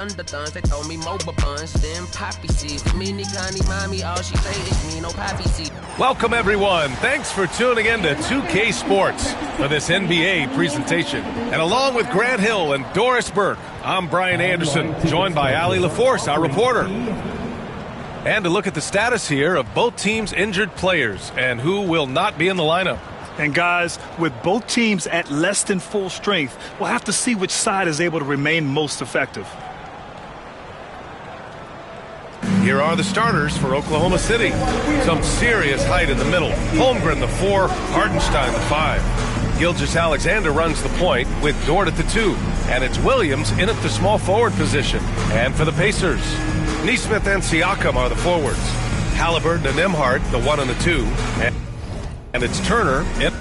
Underthons, they told me mobile buns, then poppy seeds. The mini Connie mommy, all she say is me, no poppy seed. Welcome, everyone. Thanks for tuning in to 2K Sports for this NBA presentation. And along with Grant Hill and Doris Burke, I'm Brian Anderson, joined by Allie LaForce, our reporter. And to look at the status here of both teams' injured players and who will not be in the lineup. And guys, with both teams at less than full strength, we'll have to see which side is able to remain most effective. Here are the starters for Oklahoma City. Some serious height in the middle. Holmgren, the 4, Hardenstein, the 5. Gilgeous-Alexander runs the point with Dort at the 2. And it's Williams in at the small forward position. And for the Pacers, Nesmith and Siakam are the forwards. Halliburton and Nembhard, the 1 and the 2. And it's Turner in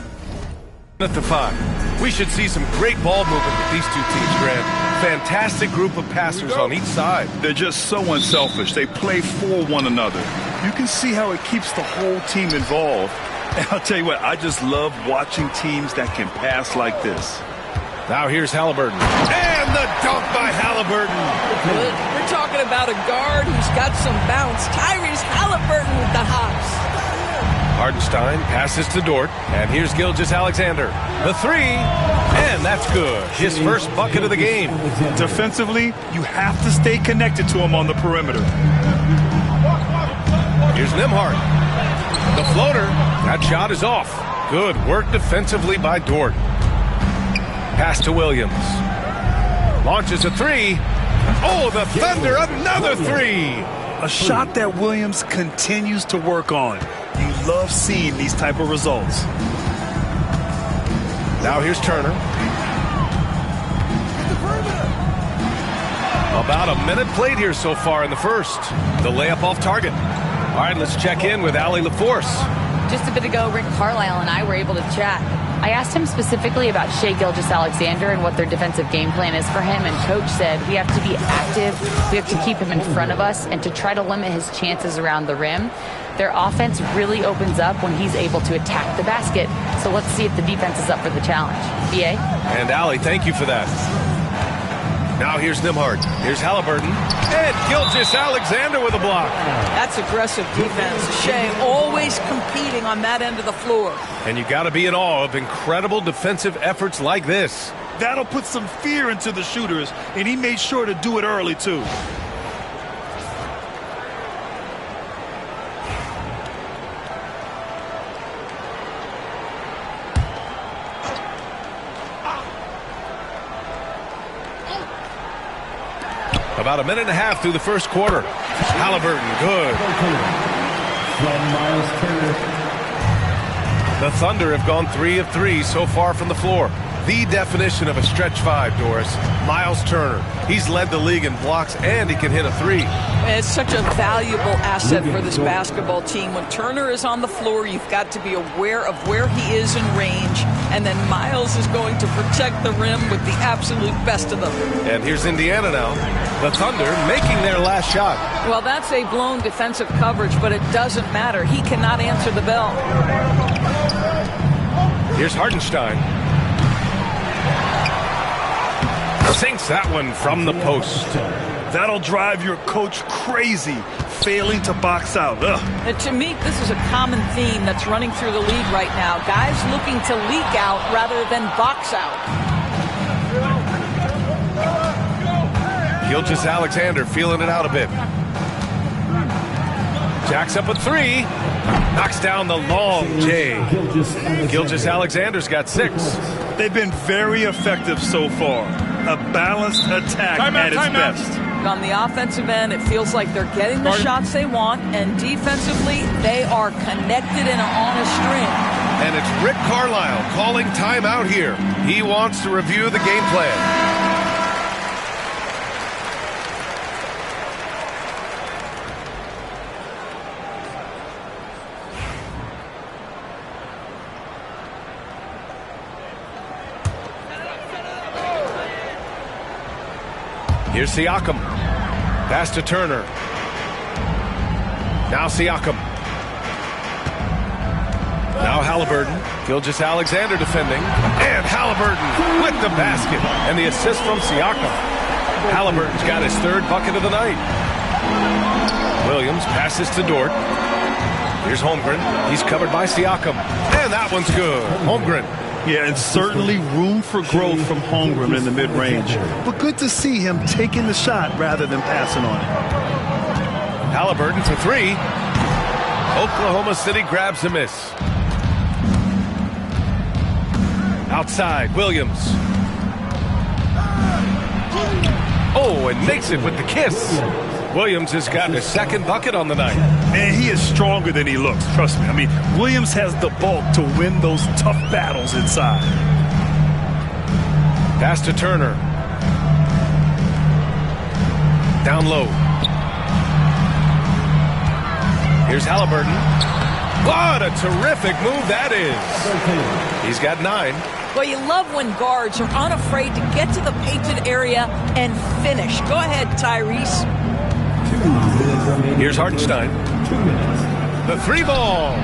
at the 5. We should see some great ball movement with these two teams, Grant. Fantastic group of passers on each side. They're just so unselfish. They play for one another. You can see how it keeps the whole team involved. And I'll tell you what, I just love watching teams that can pass like this. Now here's Halliburton. And the dunk by Halliburton. Good. We're talking about a guard who's got some bounce. Tyrese Halliburton with the hops. Hardenstein passes to Dort, and here's Gilgeous-Alexander. The 3, and that's good. His first bucket of the game. Defensively, you have to stay connected to him on the perimeter. Here's Nembhard. The floater. That shot is off. Good work defensively by Dort. Pass to Williams. Launches a 3. Oh, the Thunder, another 3. A shot that Williams continues to work on. You love seeing these type of results. Now here's Turner. About a minute played here so far in the first. The layup off target. All right, let's check in with Allie LaForce. Just a bit ago, Rick Carlisle and I were able to chat. I asked him specifically about Shai Gilgeous-Alexander and what their defensive game plan is for him, and Coach said we have to be active, we have to keep him in front of us, and to try to limit his chances around the rim. Their offense really opens up when he's able to attack the basket, so let's see if the defense is up for the challenge. B.A.? And Allie, thank you for that. Now here's Nembhard. Here's Halliburton. And Gilgeous-Alexander with a block. That's aggressive defense. Shai always competing on that end of the floor. And you got to be in awe of incredible defensive efforts like this. That'll put some fear into the shooters, and he made sure to do it early, too. About a minute and a half through the first quarter. Halliburton, good. The Thunder have gone 3 of 3 so far from the floor. The definition of a stretch 5, Doris. Miles Turner. He's led the league in blocks, and he can hit a 3. It's such a valuable asset for this basketball team. When Turner is on the floor, you've got to be aware of where he is in range, and then Miles is going to protect the rim with the absolute best of them. And here's Indiana now. The Thunder making their last shot. Well, that's a blown defensive coverage, but it doesn't matter. He cannot answer the bell. Here's Hardenstein. Sinks that one from the post. That'll drive your coach crazy, failing to box out. And to me, this is a common theme that's running through the league right now. Guys looking to leak out rather than box out. Gilgeous-Alexander feeling it out a bit. Jacks up a 3. Knocks down the long J. Gilgeous-Alexander's got 6. They've been very effective so far. A balanced attack at its best. On the offensive end, it feels like they're getting the shots they want, and defensively, they are connected and on a string. And it's Rick Carlisle calling timeout here. He wants to review the game plan. Here's Siakam. Pass to Turner. Now Siakam. Now Halliburton. Gilgeous-Alexander defending. And Halliburton with the basket. And the assist from Siakam. Halliburton's got his third bucket of the night. Williams passes to Dort. Here's Holmgren. He's covered by Siakam. And that one's good. Holmgren. Yeah, and certainly room for growth from Holmgren in the mid-range. But good to see him taking the shot rather than passing on it. Halliburton for three. Oklahoma City grabs a miss. Outside, Williams. Oh, and makes it with the kiss. Williams has gotten his second bucket on the night. Man, he is stronger than he looks, trust me. I mean, Williams has the bulk to win those tough battles inside. Pass to Turner. Down low. Here's Halliburton. What a terrific move that is. He's got 9. Well, you love when guards are unafraid to get to the painted area and finish. Go ahead, Tyrese. Here's Hartenstein. The 3 ball.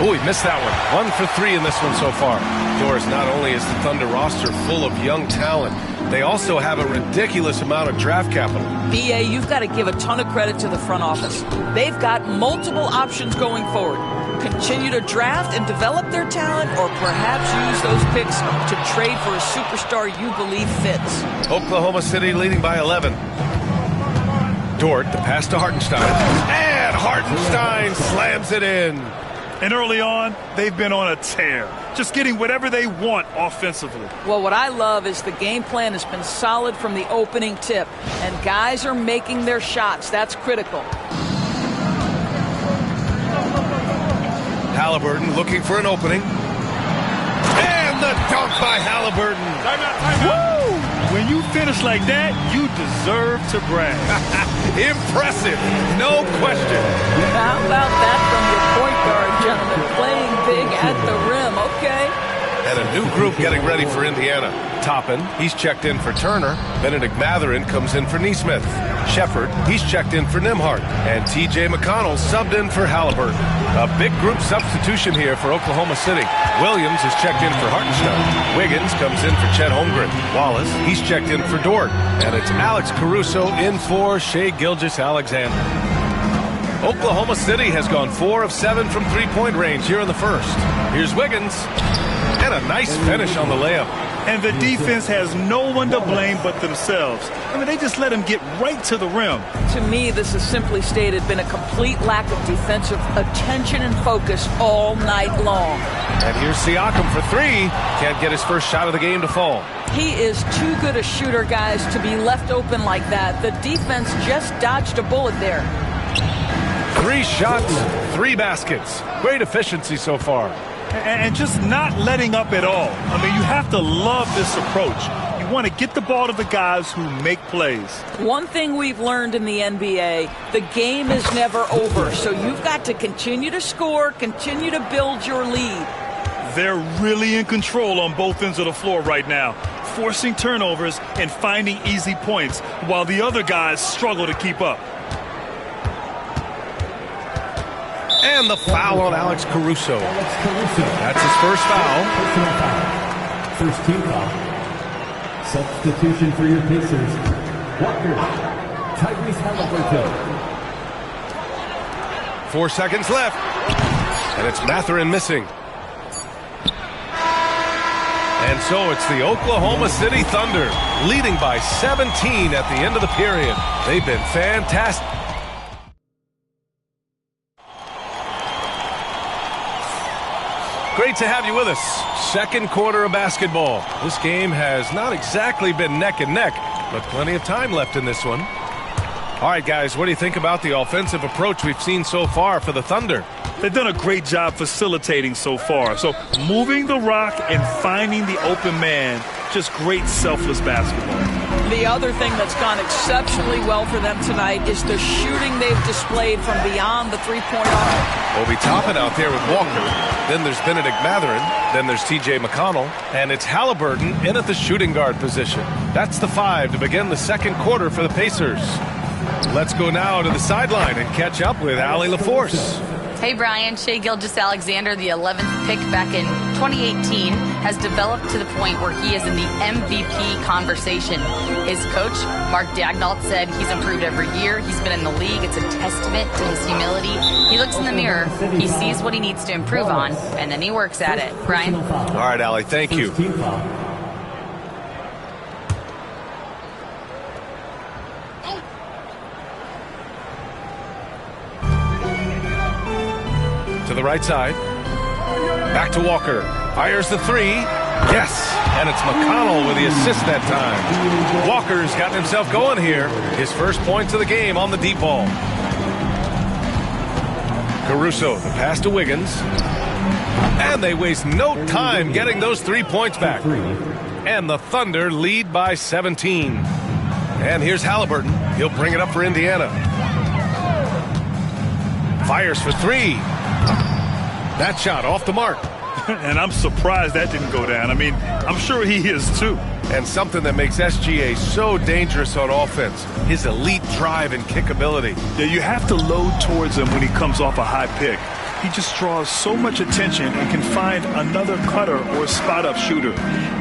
Oh, he missed that one. 1 for 3 in this one so far. Doris, not only is the Thunder roster full of young talent, they also have a ridiculous amount of draft capital. BA, you've got to give a ton of credit to the front office. They've got multiple options going forward. Continue to draft and develop their talent, or perhaps use those picks to trade for a superstar you believe fits. Oklahoma City leading by 11. Dort, the pass to Hartenstein. And Hartenstein slams it in. And early on, they've been on a tear, just getting whatever they want offensively. Well, what I love is the game plan has been solid from the opening tip, and guys are making their shots. That's critical. Halliburton looking for an opening. And the dunk by Halliburton. Woo! When you finish like that, you deserve to brag. Impressive, no question. How about that from your point guard, gentlemen? Playing big at the rim, okay. And a new group getting ready for Indiana. Toppin, he's checked in for Turner. Benedict Mathurin comes in for Nesmith. Shepard, he's checked in for Nembhard. And T.J. McConnell subbed in for Halliburton. A big group substitution here for Oklahoma City. Williams is checked in for Hartenstein. Wiggins comes in for Chet Holmgren. Wallace, he's checked in for Dort. And it's Alex Caruso in for Shai Gilgeous-Alexander. Oklahoma City has gone 4 of 7 from three-point range here in the first. Here's Wiggins. And a nice finish on the layup. And the defense has no one to blame but themselves. I mean, they just let him get right to the rim. To me, this has simply stated been a complete lack of defensive attention and focus all night long. And here's Siakam for 3. Can't get his first shot of the game to fall. He is too good a shooter, guys, to be left open like that. The defense just dodged a bullet there. 3 shots, 3 baskets. Great efficiency so far. And just not letting up at all. I mean, you have to love this approach. You want to get the ball to the guys who make plays. One thing we've learned in the NBA, the game is never over. So you've got to continue to score, continue to build your lead. They're really in control on both ends of the floor right now, forcing turnovers and finding easy points while the other guys struggle to keep up. And the foul on Alex Caruso. That's his first foul. First team foul. Substitution for your Pacers. Walker. Tyrese Halliburton. 4 seconds left. And it's Mathurin missing. And so it's the Oklahoma City Thunder leading by 17 at the end of the period. They've been fantastic. Great to have you with us. Second quarter of basketball. This game has not exactly been neck and neck, but plenty of time left in this one. All right, guys, what do you think about the offensive approach we've seen so far for the Thunder? They've done a great job facilitating so far. So moving the rock and finding the open man, just great selfless basketball. The other thing that's gone exceptionally well for them tonight is the shooting they've displayed from beyond the three-point arc. Obi Toppin out there with Walker. Then there's Benedict Mathurin. Then there's T.J. McConnell. And it's Halliburton in at the shooting guard position. That's the 5 to begin the second quarter for the Pacers. Let's go now to the sideline and catch up with Allie LaForce. Hey, Brian. Shai Gilgeous-Alexander, the 11th pick back in 2018, has developed to the point where he is in the MVP conversation. His coach, Mark Daigneault, said he's improved every year. He's been in the league. It's a testament to his humility. He looks in the mirror, he sees what he needs to improve on, and then he works at it. Brian? All right, Allie, thank you. To the right side. Back to Walker. Fires the three. Yes. And it's McConnell with the assist that time. Walker's gotten himself going here. His first points of the game on the deep ball. Caruso, the pass to Wiggins. And they waste no time getting those 3 points back. And the Thunder lead by 17. And here's Halliburton. He'll bring it up for Indiana. Fires for three. That shot off the mark. And I'm surprised that didn't go down. I mean, I'm sure he is too. And something that makes SGA so dangerous on offense, his elite drive and kickability. Yeah, you have to load towards him when he comes off a high pick. He just draws so much attention and can find another cutter or spot-up shooter.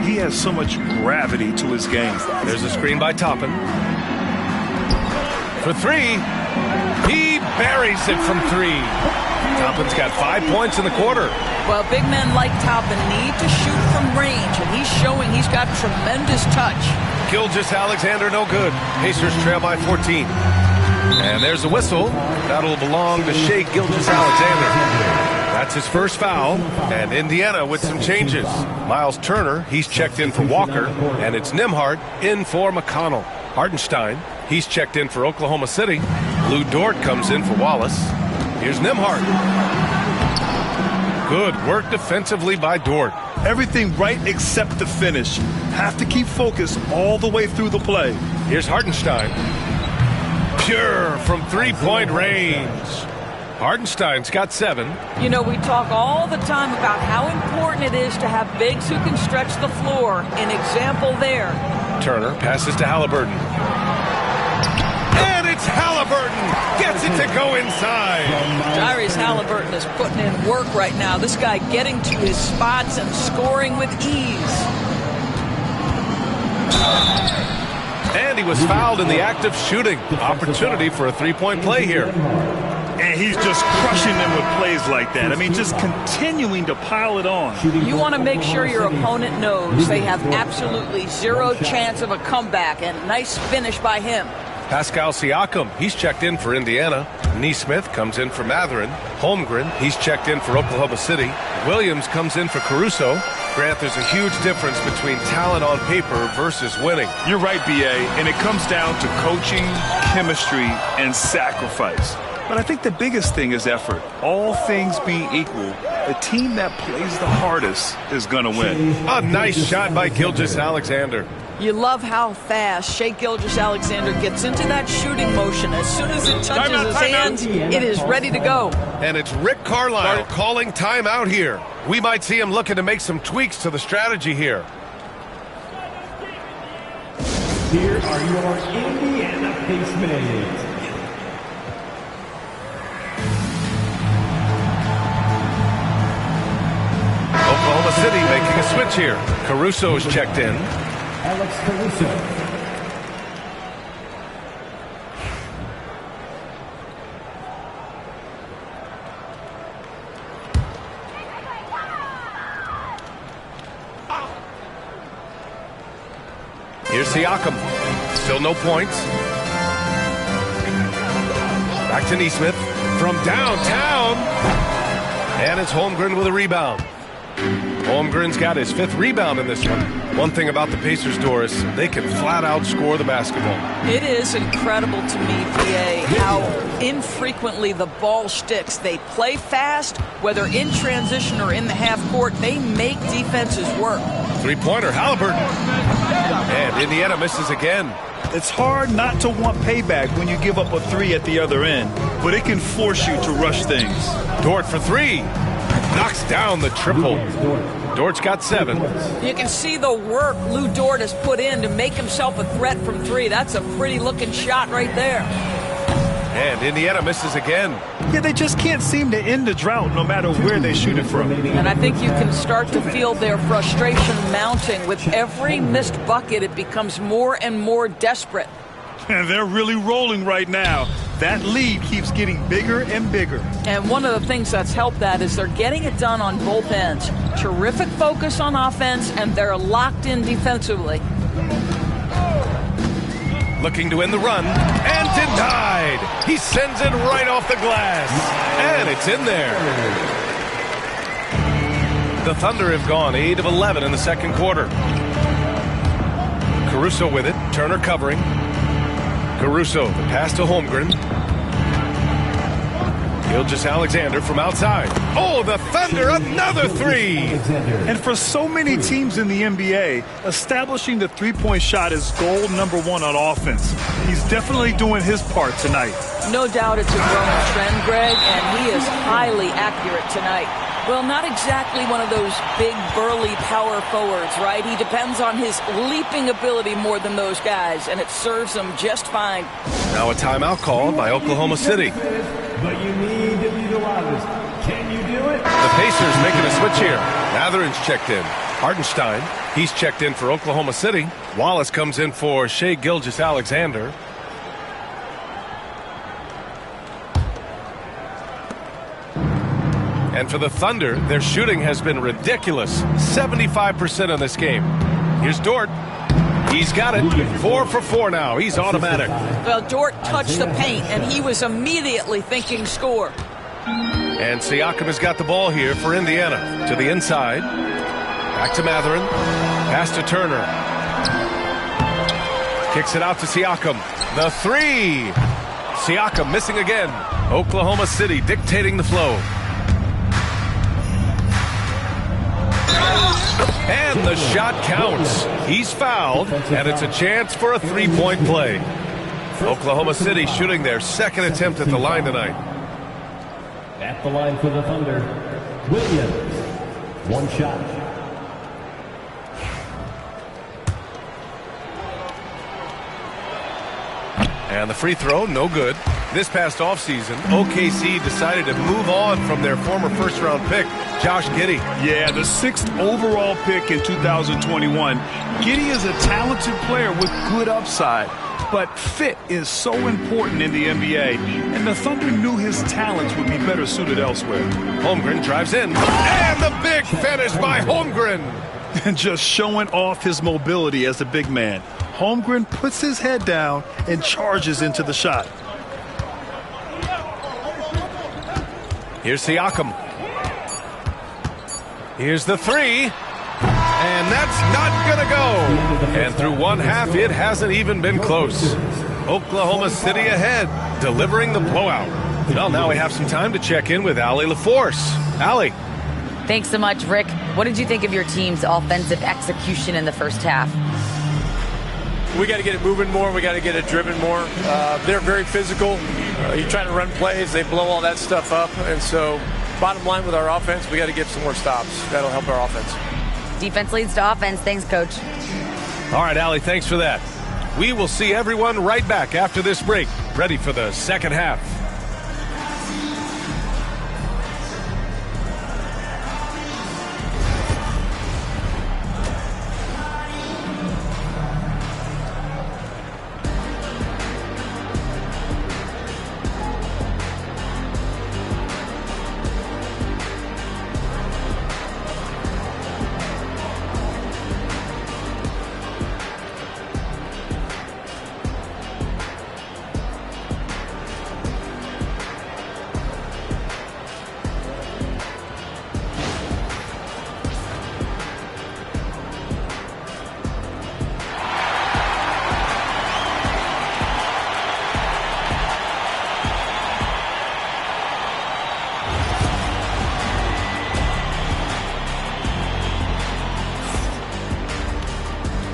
He has so much gravity to his game. There's a screen by Toppin. For three. He buries it from three. Toppin's got 5 points in the quarter. Well, big men like Toppin need to shoot from range, and he's showing he's got tremendous touch. Gilgeous-Alexander no good. Pacers trail by 14. And there's a whistle. That'll belong to Shai Gilgeous-Alexander. That's his first foul. And Indiana with some changes. Miles Turner, he's checked in for Walker. And it's Nembhard in for McConnell. Hartenstein, he's checked in for Oklahoma City. Lou Dort comes in for Wallace. Here's Nembhard. Good work defensively by Dort. Everything right except the finish. Have to keep focused all the way through the play. Here's Hartenstein. Pure from three-point range. Hartenstein's got 7. You know, we talk all the time about how important it is to have bigs who can stretch the floor. An example there. Turner passes to Halliburton. And it's Halliburton. Gets it to go inside. Tyrese Halliburton is putting in work right now. This guy getting to his spots and scoring with ease. And he was fouled in the act of shooting. Opportunity for a three-point play here. And he's just crushing them with plays like that. I mean, just continuing to pile it on. You want to make sure your opponent knows they have absolutely zero chance of a comeback. And nice finish by him. Pascal Siakam, he's checked in for Indiana. Nesmith comes in for Mathurin. Holmgren, he's checked in for Oklahoma City. Williams comes in for Caruso. Grant, there's a huge difference between talent on paper versus winning. You're right, B.A., and it comes down to coaching, chemistry, and sacrifice. But I think the biggest thing is effort. All things being equal, the team that plays the hardest is going to win. A nice shot by Gilgeous-Alexander. You love how fast Shai Gilgeous-Alexander gets into that shooting motion. As soon as it touches his hands, it is ready to go. And it's Rick Carlisle calling timeout here. We might see him looking to make some tweaks to the strategy here. Here are your Indiana Pacers. Oklahoma City making a switch here. Caruso is checked in. Alex Caruso. Here's Siakam. Still no points. Back to Nesmith. From downtown. And it's Holmgren with a rebound. Holmgren's got his 5th rebound in this one. One thing about the Pacers, Doris, they can flat out score the basketball. It is incredible to me, PA, how infrequently the ball sticks. They play fast, whether in transition or in the half court. They make defenses work. Three-pointer, Halliburton. And Indiana misses again. It's hard not to want payback when you give up a 3 at the other end, but it can force you to rush things. Dort for 3. Knocks down the triple. Dort's got 7. You can see the work Lou Dort has put in to make himself a threat from 3. That's a pretty looking shot right there. And Indiana misses again. Yeah, they just can't seem to end the drought no matter where they shoot it from. And I think you can start to feel their frustration mounting. With every missed bucket, it becomes more and more desperate. And they're really rolling right now. That lead keeps getting bigger and bigger. And one of the things that's helped that is they're getting it done on both ends. Terrific focus on offense, and they're locked in defensively. Looking to win the run, and denied. He sends it right off the glass, and it's in there. The Thunder have gone 8 of 11 in the second quarter. Caruso with it, Turner covering. Caruso, the pass to Holmgren. Gilgeous-Alexander from outside. Oh, the Thunder, another three! And for so many teams in the NBA, establishing the three-point shot is goal number one on offense. He's definitely doing his part tonight. No doubt it's a growing trend, Greg, and he is highly accurate tonight. Well, not exactly one of those big, burly power forwards, right? He depends on his leaping ability more than those guys, and it serves him just fine. Now a timeout called by Oklahoma City. But you need to be the loudest. Can you do it? The Pacers making a switch here. Mathurin's checked in. Hartenstein, he's checked in for Oklahoma City. Wallace comes in for Shai Gilgeous-Alexander. And for the Thunder, their shooting has been ridiculous. 75% in this game. Here's Dort. He's got it. 4 for 4 now. He's automatic. Well, Dort touched the paint, and he was immediately thinking score. And Siakam has got the ball here for Indiana. To the inside. Back to Mathurin. Pass to Turner. Kicks it out to Siakam. The three. Siakam missing again. Oklahoma City dictating the flow. And the shot counts. He's fouled, and it's a chance for a three-point play. Oklahoma City shooting their second attempt at the line tonight. At the line for the Thunder, Williams. One shot. And the free throw, no good. This past offseason, OKC decided to move on from their former first-round pick, Josh Giddey. Yeah, the 6th overall pick in 2021. Giddey is a talented player with good upside, but fit is so important in the NBA, and the Thunder knew his talents would be better suited elsewhere. Holmgren drives in, and the big finish by Holmgren. And just showing off his mobility as a big man. Holmgren puts his head down and charges into the shot. Here's Siakam. Here's the three. And that's not going to go. And through one half, it hasn't even been close. Oklahoma City ahead, delivering the blowout. Well, now we have some time to check in with Allie LaForce. Allie. Thanks so much, Rick. What did you think of your team's offensive execution in the first half? We got to get it moving more. We got to get it driven more. They're very physical. You try to run plays, they blow all that stuff up. And so, bottom line with our offense, we got to get some more stops. That'll help our offense. Defense leads to offense. Thanks, Coach. All right, Allie, thanks for that. We will see everyone right back after this break, ready for the second half.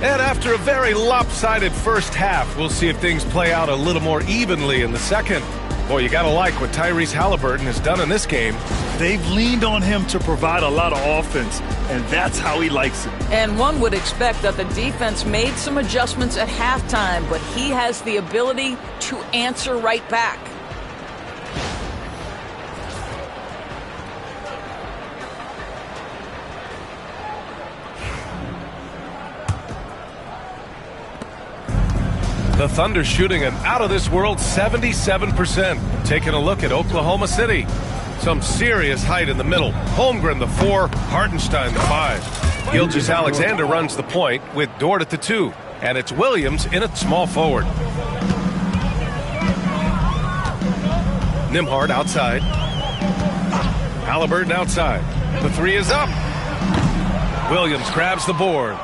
And after a very lopsided first half, we'll see if things play out a little more evenly in the second. Boy, you got to like what Tyrese Halliburton has done in this game. They've leaned on him to provide a lot of offense, and that's how he likes it. And one would expect that the defense made some adjustments at halftime, but he has the ability to answer right back. The Thunder shooting an out-of-this-world 77%. Taking a look at Oklahoma City. Some serious height in the middle. Holmgren, the 4. Hartenstein, the 5. Gilgeous-Alexander runs the point with Dort at the 2. And it's Williams in at small forward. Nembhard outside. Haliburton outside. The 3 is up. Williams grabs the board.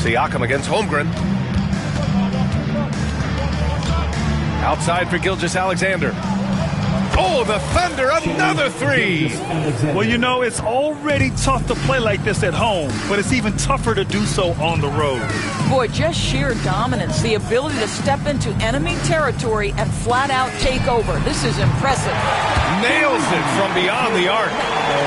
Siakam against Holmgren. Outside for Gilgeous-Alexander. Oh, the Thunder, another 3. Well, you know, it's already tough to play like this at home, but it's even tougher to do so on the road. Boy, just sheer dominance, the ability to step into enemy territory and flat out take over. This is impressive. Nails it from beyond the arc.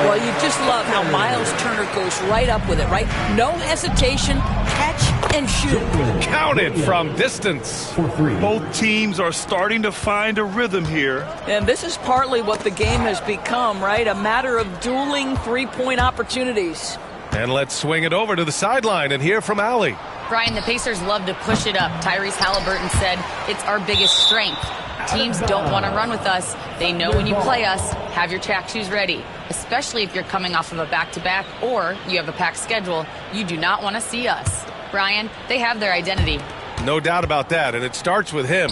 Well, you just love how Miles Turner goes right up with it, right? No hesitation, catch and shoot. Counted from distance. Both teams are starting to find a rhythm here. And this is partly what the game has become, right? A matter of dueling three-point opportunities. And let's swing it over to the sideline and hear from Allie. Brian, the Pacers love to push it up. Tyrese Haliburton said it's our biggest strength. Teams don't want to run with us. They know when you play us, have your track shoes ready. Especially if you're coming off of a back-to-back or you have a packed schedule. You do not want to see us. Brian, they have their identity. No doubt about that, and it starts with him.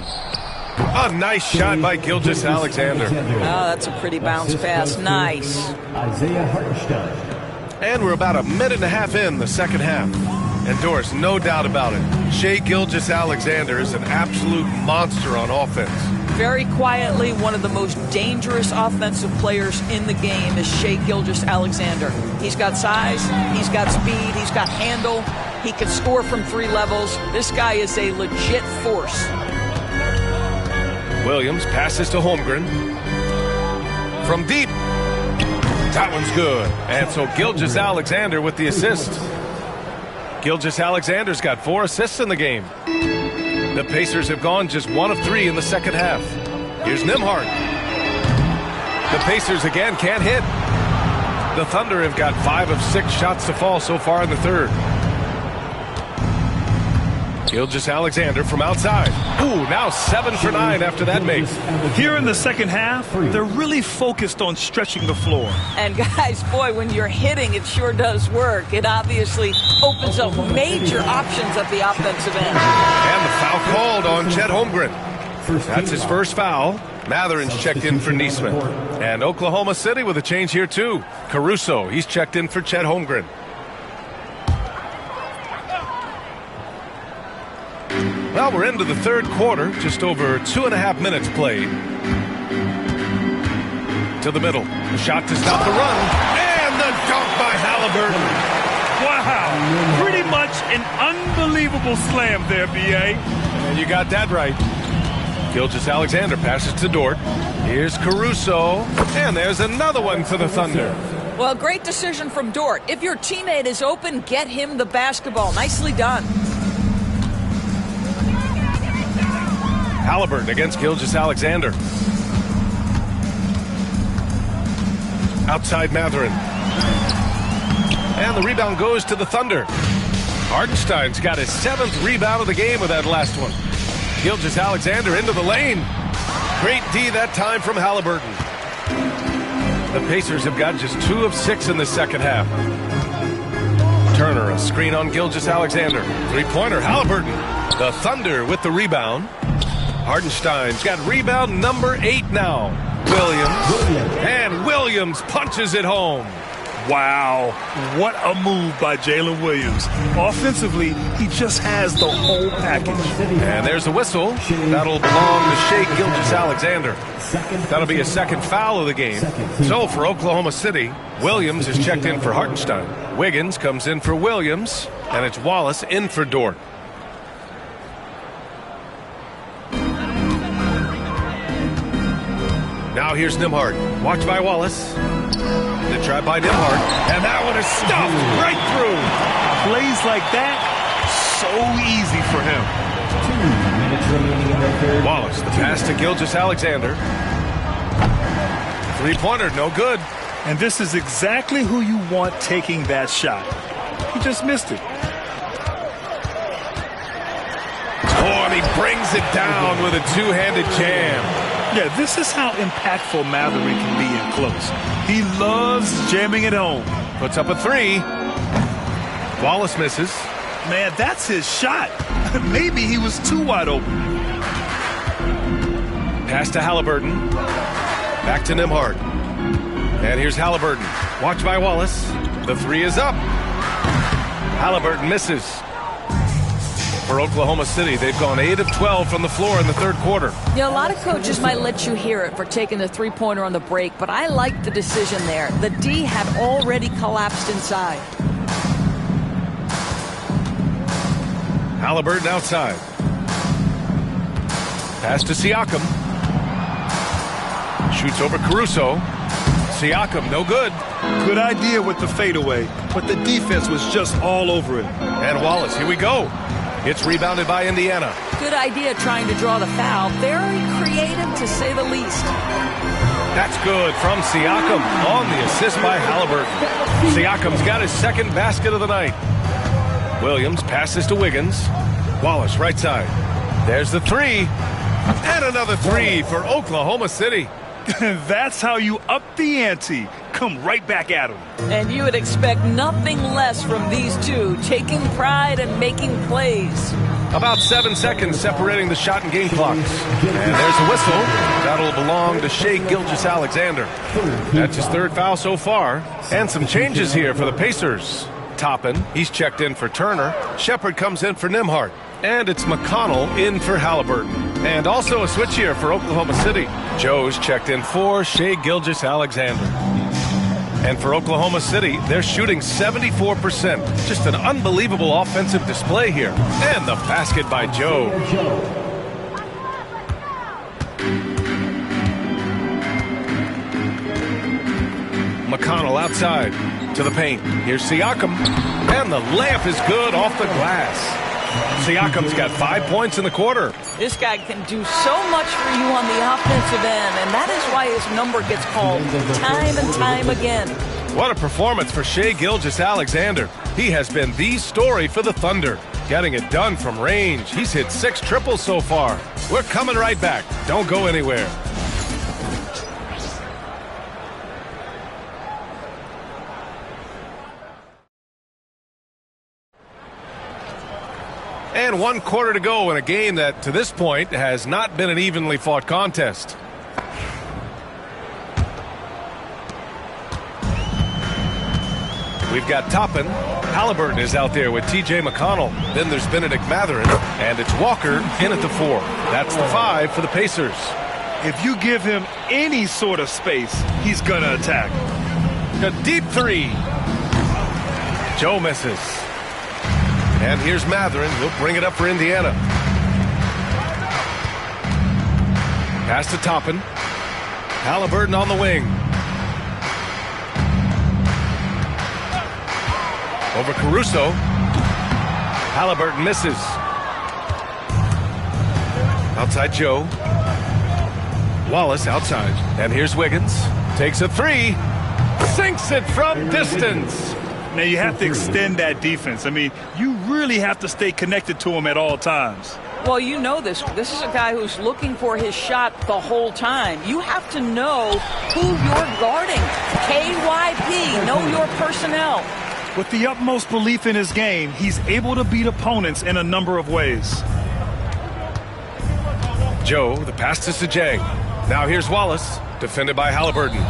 A nice shot by Gilgeous-Alexander. Oh, that's a pretty bounce pass. Nice. Isaiah Hartenstein. And we're about a minute and a half in the second half. And Doris, no doubt about it, Shai Gilgeous-Alexander is an absolute monster on offense. Very quietly, one of the most dangerous offensive players in the game is Shai Gilgeous-Alexander. He's got size, he's got speed, he's got handle, he can score from 3 levels. This guy is a legit force. Williams passes to Holmgren. From deep. That one's good. And so Gilgeous-Alexander with the assist. Gilgeous-Alexander's got 4 assists in the game. The Pacers have gone just 1 of 3 in the second half. Here's Nembhard. The Pacers again can't hit. The Thunder have got 5 of 6 shots to fall so far in the third. Gilgeous-Alexander from outside. Ooh, now 7 for 9 after that make. Here in the second half, they're really focused on stretching the floor. And guys, boy, when you're hitting, it sure does work. It obviously opens up major options at the offensive end. And the foul called on Chet Holmgren. That's his first foul. Mathurin's checked in for Niesman. And Oklahoma City with a change here too. Caruso, he's checked in for Chet Holmgren. Well, we're into the third quarter, just over 2.5 minutes played. To the middle, the shot to stop the run, and the dunk by Haliburton. Wow, pretty much an unbelievable slam there, B.A. And you got that right. Gilgeous-Alexander passes to Dort. Here's Caruso, and there's another one for the Thunder. Well, great decision from Dort. If your teammate is open, get him the basketball. Nicely done. Haliburton against Gilgeous-Alexander. Outside Mathurin. And the rebound goes to the Thunder. Hartenstein's got his 7th rebound of the game with that last one. Gilgeous-Alexander into the lane. Great D that time from Haliburton. The Pacers have got just 2 of 6 in the second half. Turner, a screen on Gilgeous-Alexander. 3-pointer, Haliburton. The Thunder with the rebound. Hartenstein's got rebound number 8 now. Williams. And Williams punches it home. Wow, what a move by Jalen Williams. Offensively, he just has the whole package. And there's the whistle. That'll belong to Shai Gilgeous-Alexander. That'll be a second foul of the game. So for Oklahoma City, Williams is checked in for Hartenstein. Wiggins comes in for Williams, and it's Wallace in for Dort. Now here's Nembhard. Watched by Wallace. The try by Nembhard. And that one is stuffed right through. Plays like that, so easy for him. 2 minutes remaining in the third. Wallace, the pass to Gilgeous-Alexander. 3-pointer, no good. And this is exactly who you want taking that shot. He just missed it. Oh, and he brings it down with a two-handed jam. Yeah, this is how impactful Mathurin can be in close. He loves jamming it home. Puts up a three. Wallace misses. Man, that's his shot. Maybe he was too wide open. Pass to Halliburton. Back to Nembhard. And here's Halliburton. Watch by Wallace. The three is up. Halliburton misses. For Oklahoma City, they've gone 8 of 12 from the floor in the third quarter. Yeah, a lot of coaches might let you hear it for taking the three-pointer on the break, but I like the decision there. The D had already collapsed inside. Halliburton outside. Pass to Siakam. Shoots over Caruso. Siakam, no good. Good idea with the fadeaway, but the defense was just all over it. And Wallace, here we go. It's rebounded by Indiana. Good idea trying to draw the foul. Very creative, to say the least. That's good from Siakam on the assist by Halliburton. Siakam's got his second basket of the night. Williams passes to Wiggins. Wallace, right side. There's the three. And another three for Oklahoma City. That's how you up the ante. Come right back at him. And you would expect nothing less from these two, taking pride and making plays. About 7 seconds separating the shot and game clocks. And there's a whistle. That'll belong to Shai Gilgeous-Alexander. That's his third foul so far. And some changes here for the Pacers. Toppin, he's checked in for Turner. Shepherd comes in for Nembhard. And it's McConnell in for Halliburton. And also a switch here for Oklahoma City. Joe's checked in for Shai Gilgeous-Alexander. And for Oklahoma City, they're shooting 74%. Just an unbelievable offensive display here. And the basket by Joe. McConnell outside to the paint. Here's Siakam. And the layup is good off the glass. Siakam's got 5 points in the quarter. This guy can do so much for you on the offensive end, and that is why his number gets called time and time again. What a performance for Shai Gilgeous-Alexander. He has been the story for the Thunder. Getting it done from range. He's hit 6 triples so far. We're coming right back. Don't go anywhere. And 1 quarter to go in a game that, to this point, has not been an evenly fought contest. We've got Toppin. Halliburton is out there with T.J. McConnell. Then there's Benedict Mathurin. And it's Walker in at the 4. That's the 5 for the Pacers. If you give him any sort of space, he's going to attack. A deep 3. Joe misses. And here's Mathurin. He'll bring it up for Indiana. Pass to Toppin. Halliburton on the wing. Over Caruso. Halliburton misses. Outside Joe. Wallace outside. And here's Wiggins. Takes a 3. Sinks it from distance. Now, you have to extend that defense. I mean, you really have to stay connected to him at all times. Well, you know this. This is a guy who's looking for his shot the whole time. You have to know who you're guarding. KYP, know your personnel. With the utmost belief in his game, he's able to beat opponents in a number of ways. Joe, the pass to Sajang. Now here's Wallace, defended by Halliburton.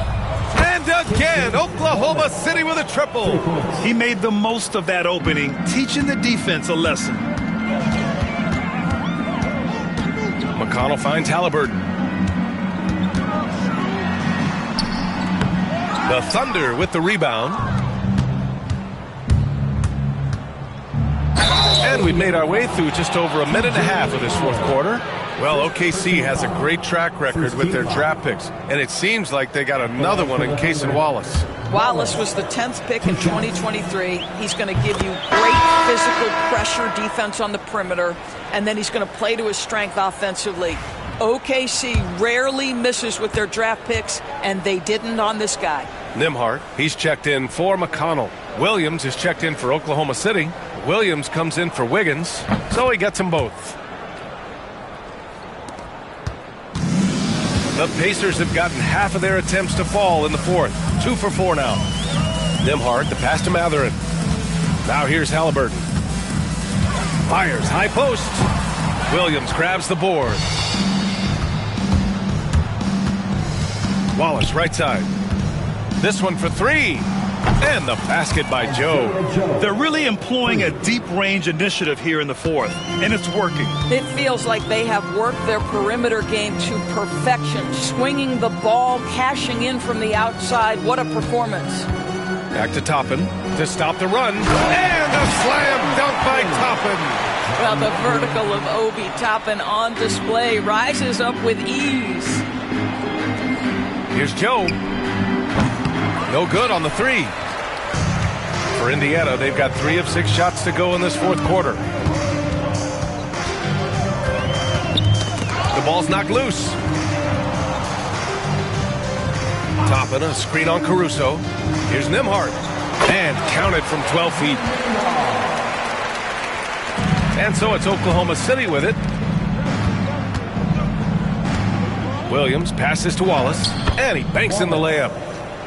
And again, Oklahoma City with a triple. He made the most of that opening, teaching the defense a lesson. McConnell finds Halliburton. The Thunder with the rebound. And we've made our way through just over a minute and a half of this fourth quarter. Well, OKC has a great track record with their draft picks, and it seems like they got another one in Cason Wallace. Wallace was the 10th pick in 2023. He's going to give you great physical pressure defense on the perimeter, and then he's going to play to his strength offensively. OKC rarely misses with their draft picks, and they didn't on this guy. Nembhard, he's checked in for McConnell. Williams is checked in for Oklahoma City. Williams comes in for Wiggins, so he gets them both. The Pacers have gotten half of their attempts to fall in the fourth. 2 for 4 now. Nembhard, the pass to Mathurin. Now here's Halliburton. Fires, high post. Williams grabs the board. Wallace, right side. This one for 3. And the basket by Joe. They're really employing a deep range initiative here in the fourth, and it's working. It feels like they have worked their perimeter game to perfection, swinging the ball, cashing in from the outside. What a performance. Back to Toppin to stop the run. And a slam dunk by Toppin. Well, the vertical of Obi Toppin on display, rises up with ease. Here's Joe. No good on the 3. For Indiana, they've got 3 of 6 shots to go in this fourth quarter. The ball's knocked loose. Toppin, a screen on Caruso. Here's Nembhard. And counted from 12 feet. And so it's Oklahoma City with it. Williams passes to Wallace. And he banks in the layup.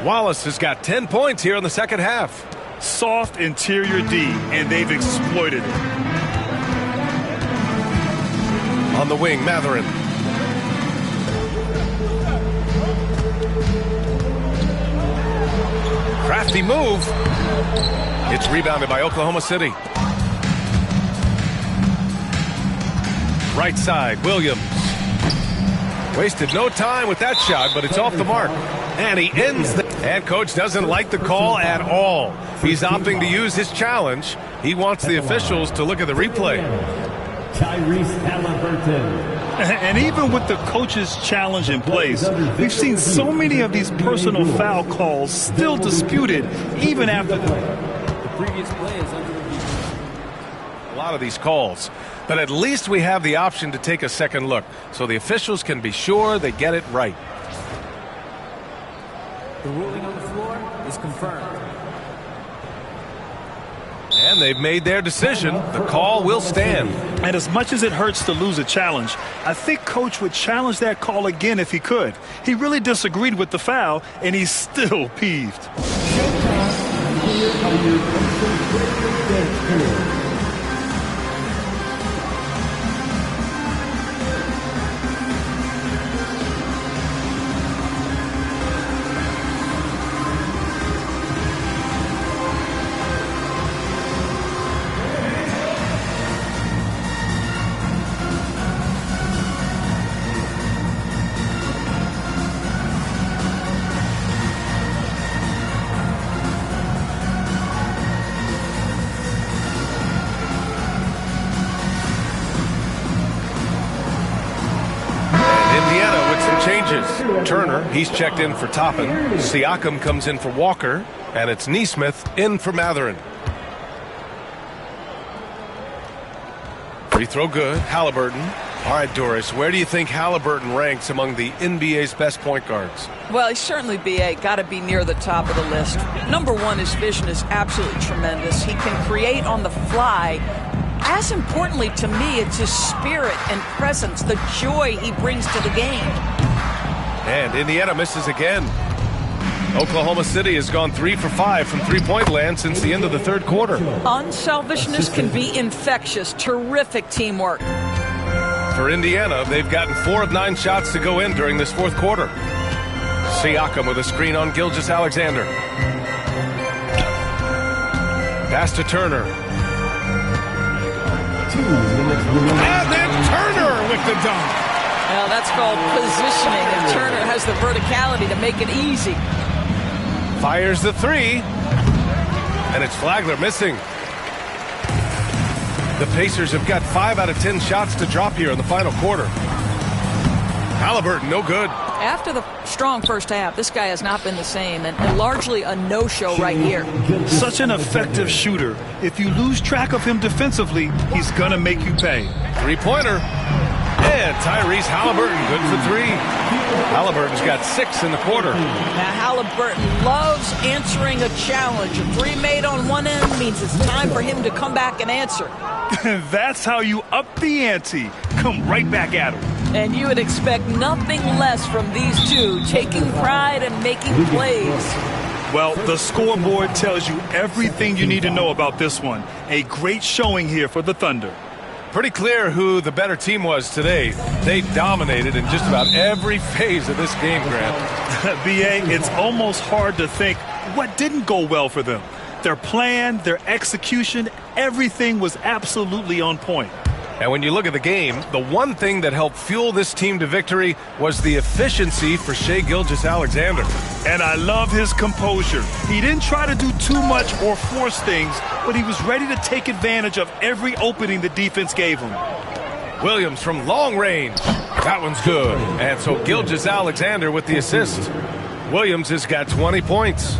Wallace has got 10 points here in the second half. Soft interior D, and they've exploited it. On the wing, Mathurin. Crafty move. It's rebounded by Oklahoma City. Right side, Williams. Wasted no time with that shot, but it's off the mark. And he ends the... And coach doesn't like the call at all. He's opting to use his challenge. He wants the officials to look at the replay. Tyrese Halliburton. And even with the coach's challenge in place, we've seen so many of these personal foul calls still disputed even after the previous play is under review. A lot of these calls. But at least we have the option to take a second look so the officials can be sure they get it right. The ruling on the floor is confirmed. And they've made their decision. The call will stand. And as much as it hurts to lose a challenge, I think Coach would challenge that call again if he could. He really disagreed with the foul, and he's still peeved. Turner, he's checked in for Toppin. Siakam comes in for Walker. And it's Nesmith in for Mathurin. Free throw good. Halliburton. All right, Doris, where do you think Halliburton ranks among the NBA's best point guards? Well, he's certainly got to be near the top of the list. Number one, his vision is absolutely tremendous. He can create on the fly. As importantly to me, it's his spirit and presence, the joy he brings to the game. And Indiana misses again. Oklahoma City has gone 3 for 5 from three-point land since the end of the third quarter. Unselfishness can be infectious. Terrific teamwork. For Indiana, they've gotten 4 of 9 shots to go in during this fourth quarter. Siakam with a screen on Gilgeous-Alexander. Pass to Turner. And then Turner with the dunk. Well, that's called positioning, and Turner has the verticality to make it easy. Fires the 3. And it's Flagler missing. The Pacers have got 5 out of 10 shots to drop here in the final quarter. Halliburton, no good. After the strong first half, this guy has not been the same, and largely a no-show right here. Such an effective shooter. If you lose track of him defensively, he's going to make you pay. Three-pointer. And Tyrese Halliburton, good for 3. Halliburton's got 6 in the quarter. Now, Halliburton loves answering a challenge. A 3 made on one end means it's time for him to come back and answer. That's how you up the ante. Come right back at him. And you would expect nothing less from these two, taking pride and making plays. Well, the scoreboard tells you everything you need to know about this one. A great showing here for the Thunder. Pretty clear who the better team was today. They dominated in just about every phase of this game, Grant. B.A., it's almost hard to think what didn't go well for them. Their plan, their execution, everything was absolutely on point. And when you look at the game, the one thing that helped fuel this team to victory was the efficiency for Shai Gilgeous-Alexander. And I love his composure. He didn't try to do too much or force things, but he was ready to take advantage of every opening the defense gave him. Williams from long range. That one's good. And so Gilgeous-Alexander with the assist. Williams has got 20 points.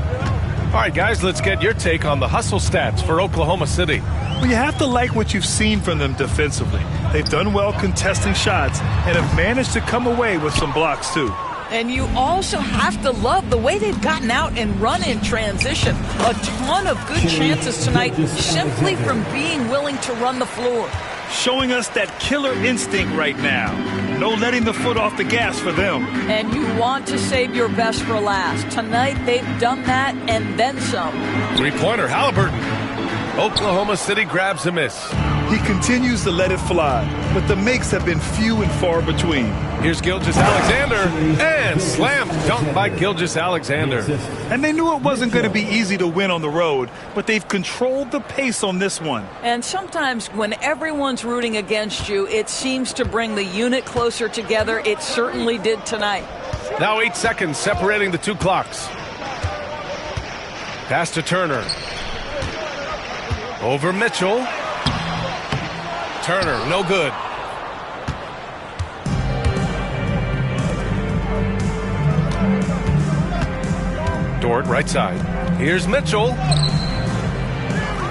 All right, guys, let's get your take on the hustle stats for Oklahoma City. Well, you have to like what you've seen from them defensively. They've done well contesting shots and have managed to come away with some blocks, too. And you also have to love the way they've gotten out and run in transition. A ton of good chances tonight simply from being willing to run the floor. Showing us that killer instinct right now. No letting the foot off the gas for them. And you want to save your best for last. Tonight, they've done that and then some. Three-pointer, Halliburton. Oklahoma City grabs a miss. He continues to let it fly, but the makes have been few and far between. Here's Gilgeous-Alexander, and slam dunk by Gilgeous-Alexander. And they knew it wasn't going to be easy to win on the road, but they've controlled the pace on this one. And sometimes when everyone's rooting against you, it seems to bring the unit closer together. It certainly did tonight. Now 8 seconds separating the two clocks. Pass to Turner. Over Mitchell. Turner, no good. Dort, right side. Here's Mitchell.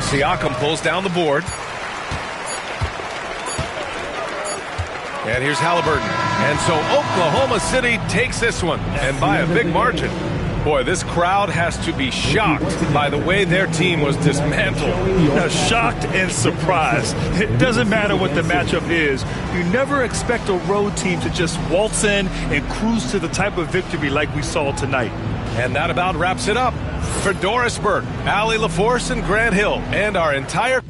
Siakam pulls down the board. And here's Halliburton. And so Oklahoma City takes this one, and by a big margin. Boy, this crowd has to be shocked by the way their team was dismantled. Now, shocked and surprised. It doesn't matter what the matchup is. You never expect a road team to just waltz in and cruise to the type of victory like we saw tonight. And that about wraps it up. For Doris Burke, Allie LaForce, and Grant Hill, and our entire